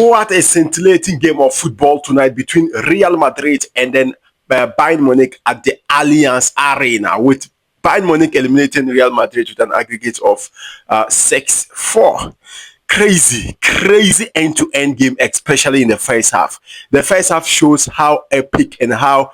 What a scintillating game of football tonight between Real Madrid and then Bayern Munich at the Allianz Arena, with Bayern Munich eliminating Real Madrid with an aggregate of 6-4. Crazy end-to-end game, especially in the first half. The first half shows how epic and how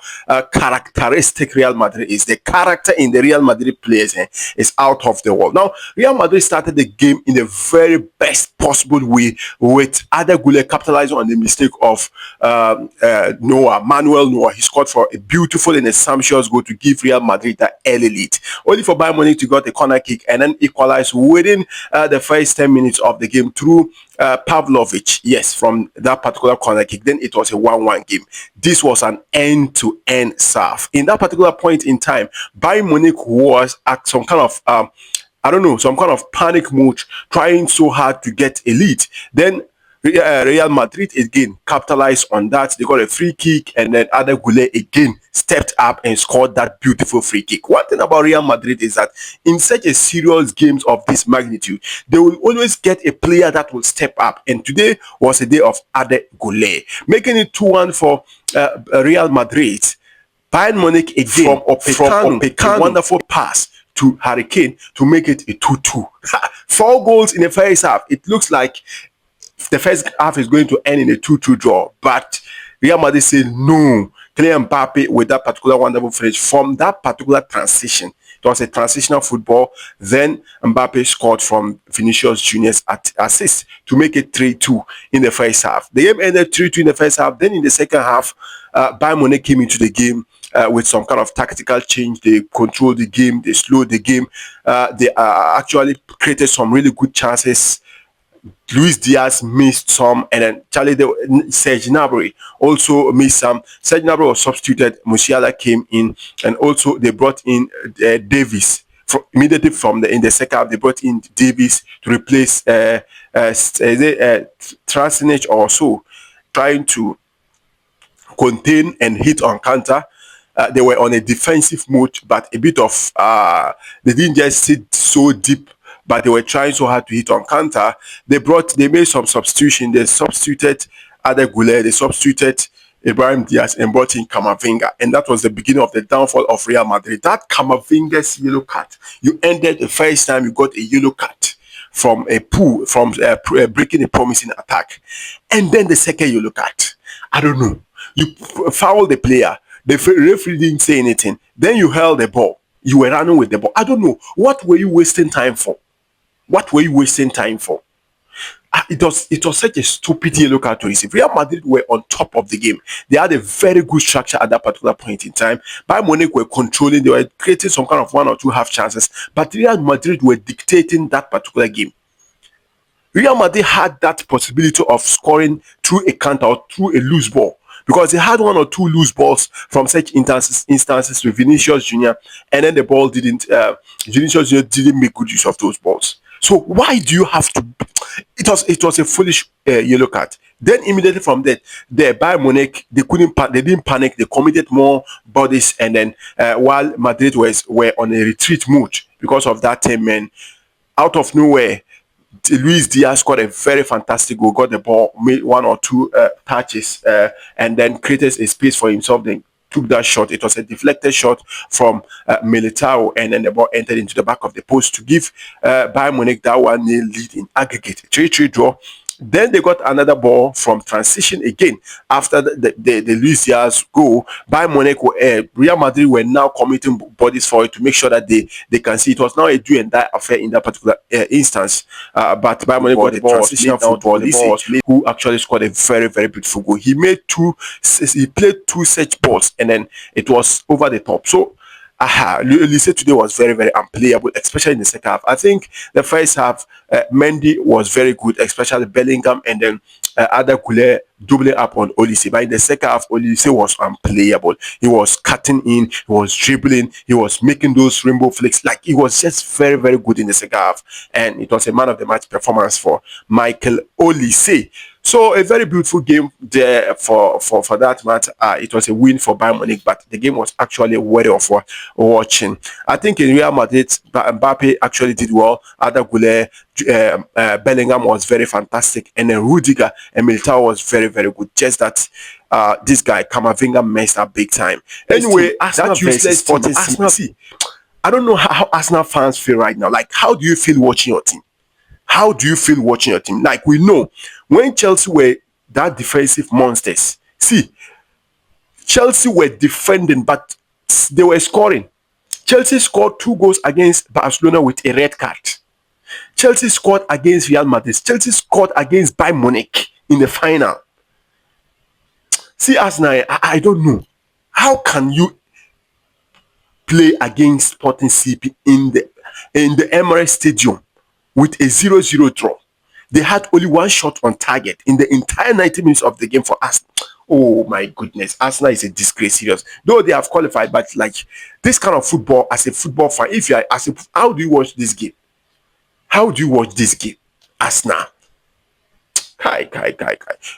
characteristic Real Madrid is. The character in the Real Madrid players is out of the world. Now, Real Madrid started the game in the very best possible way, with Arda Güler capitalizing on the mistake of Manuel Neuer. He scored for a beautiful and a sumptuous goal to give Real Madrid the early lead, only for Bayern Munich to get a corner kick and then equalize within the first 10 minutes of the game through Pavlovic, yes, from that particular corner kick. Then it was a 1-1 game. This was an end-to-end serve. In that particular point in time, Bayern Munich was at some kind of some kind of panic mode, trying so hard to get a lead. Then Real Madrid again capitalized on that. They got a free kick, and then Arda Güler again stepped up and scored that beautiful free kick. One thing about Real Madrid is that in such a serious games of this magnitude, they will always get a player that will step up. And today was a day of Arda Güler, making it 2-1 for Real Madrid. Bayern Munich again from a wonderful pass to Harry Kane to make it a 2-2. 4 goals in the first half. It looks like the first half is going to end in a 2-2 draw, but Real Madrid said no. Kylian Mbappe with that particular wonderful finish from that particular transition. It was a transitional football. Then Mbappe scored from Vinicius Junior's assist to make it 3-2 in the first half. The game ended 3-2 in the first half. Then in the second half, Bayern Munich came into the game with some kind of tactical change. They controlled the game. They slowed the game. They actually created some really good chances. Luis Diaz missed some, and then Serge Gnabry also missed some. Serge Gnabry was substituted. Musiala came in, and also they brought in Davies. Immediately in the second half, they brought in Davies to replace Transnich, also trying to contain and hit on counter. They were on a defensive mode, but a bit of they didn't just sit so deep, but they were trying so hard to hit on counter. They made some substitution. They substituted Arda Güler, they substituted Ibrahim Diaz, and brought in CARMAVINGA. And that was the beginning of the downfall of Real Madrid. That CARMAVINGA's yellow card. You ended the first time you got a yellow card from a pull, from breaking a promising attack. And then the second yellow card. I don't know. You fouled the player. The referee didn't say anything. Then you held the ball. You were running with the ball. I don't know. What were you wasting time for? What were you wasting time for? It was such a stupid yellow card to receive. Real Madrid were on top of the game. They had a very good structure at that particular point in time. Bayern Munich were controlling. They were creating some kind of 1 or 2 half chances. But Real Madrid were dictating that particular game. Real Madrid had that possibility of scoring through a counter or through a loose ball, because they had 1 or 2 loose balls from such instances with Vinicius Junior, and then the ball Vinicius Junior didn't make good use of those balls. So why do you have to? It was a foolish yellow card. Then immediately from that, the Bayern Munich, they didn't panic. They committed more bodies, and then while Madrid were on a retreat mode because of that 10 men, out of nowhere, Luis Diaz scored a very fantastic goal, got the ball, made 1 or 2 touches, and then created a space for himself. Then took that shot. It was a deflected shot from Militao, and then the ball entered into the back of the post to give Bayern Munich that 1-0 lead in aggregate. 3-3 draw. Then they got another ball from transition again after the Luis Diaz goal. Bayern Munich, Real Madrid were now committing bodies for it to make sure that they can see. It was now a do and die affair in that particular instance. But Bayern Munich got a transitional footballist who actually scored a very, very beautiful goal. He played 2 such balls, and then it was over the top. So Lise today was very, very unplayable, especially in the second half. I think the first half, Mendy was very good, especially Bellingham, and then Arda Güler doubling up on Olise. But in the second half, Olise was unplayable. He was cutting in, he was dribbling, he was making those rainbow flicks. Like, he was just very, very good in the second half. And it was a man of the match performance for Michael Olise. So a very beautiful game there for that matter. It was a win for Bayern Munich, but the game was actually worthy of watching. I think in Real Madrid, Mbappe actually did well. Ada Goulet, Bellingham was very fantastic, and then Rudiger and Militao was very, very good. Just that this guy Camavinga messed up big time. Anyway, Arsenal that useless Sporting Arsenal. See, I don't know how Arsenal fans feel right now. Like, how do you feel watching your team? How do you feel watching your team? Like, we know when Chelsea were that defensive monsters. See, Chelsea were defending, but they were scoring. Chelsea scored 2 goals against Barcelona with a red card. Chelsea scored against Real Madrid. Chelsea scored against Bayern Munich in the final. See, Arsenal, I don't know. How can you play against Sporting CP in the Emirates Stadium with a 0-0 draw? They had only 1 shot on target in the entire 90 minutes of the game for Arsenal. Oh my goodness, Arsenal is a disgrace, serious. Though they have qualified, but like this kind of football, as a football fan, if you are how do you watch this game? How do you watch this game? Arsenal. Kai.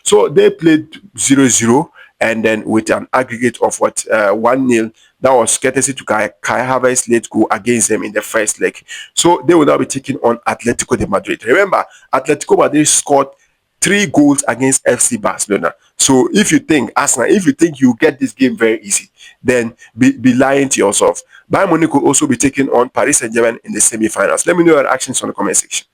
So they played 0-0 and then with an aggregate of 1-0. That was courtesy to Kai Havertz late goal against them in the first leg. So they will now be taking on Atletico de Madrid. Remember, Atletico Madrid scored 3 goals against FC Barcelona. So if you think Arsenal, if you think you get this game very easy, then be lying to yourself. Bayern Munich will also be taking on Paris Saint-Germain in the semi-finals. Let me know your reactions on the comment section.